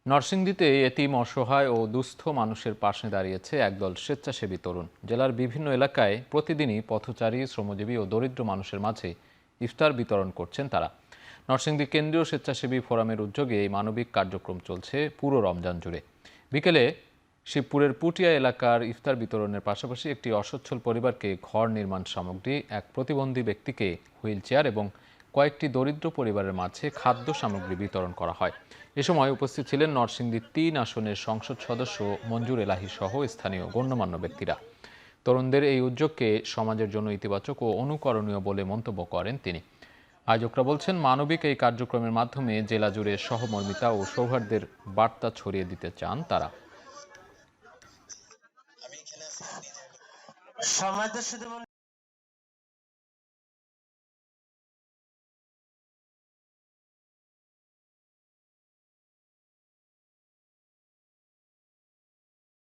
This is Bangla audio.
নরসিংদীতে এতিম, অসহায় ও দুস্থ মানুষের পাশে দাঁড়িয়েছে একদল স্বেচ্ছাসেবী তরুণ। জেলার বিভিন্ন এলাকায় প্রতিদিনই পথচারী, শ্রমজীবী ও দরিদ্র মানুষের মাঝে ইফতার বিতরণ করছেন তারা। নরসিংদী কেন্দ্রীয় স্বেচ্ছাসেবী ফোরামের উদ্যোগে এই মানবিক কার্যক্রম চলছে পুরো রমজান জুড়ে। বিকেলে শিবপুরের পুটিয়া এলাকার ইফতার বিতরণের পাশাপাশি একটি অসচ্ছল পরিবারকে ঘর নির্মাণ সামগ্রী, এক প্রতিবন্ধী ব্যক্তিকে হুইল চেয়ার এবং কয়েকটি দরিদ্র পরিবারের মাঝে খাদ্য সামগ্রী বিতরণ করা হয়। এ সময় উপস্থিত ছিলেন নরসিংদী ৩ আসনের সংসদ সদস্য মঞ্জুর এলাহী সহ স্থানীয় গণ্যমান্য ব্যক্তিরা। তরুণদের এই উদ্যোগকে সমাজের জন্য ইতিবাচক ও অনুকরণীয় বলে মন্তব্য করেন তিনি। আয়োজকরা বলছেন, মানবিক এই কার্যক্রমের মাধ্যমে জেলা জুড়ে সহমর্মিতা ও সৌহার্দ্যের বার্তা ছড়িয়ে দিতে চান তারা। সমাজের শুধু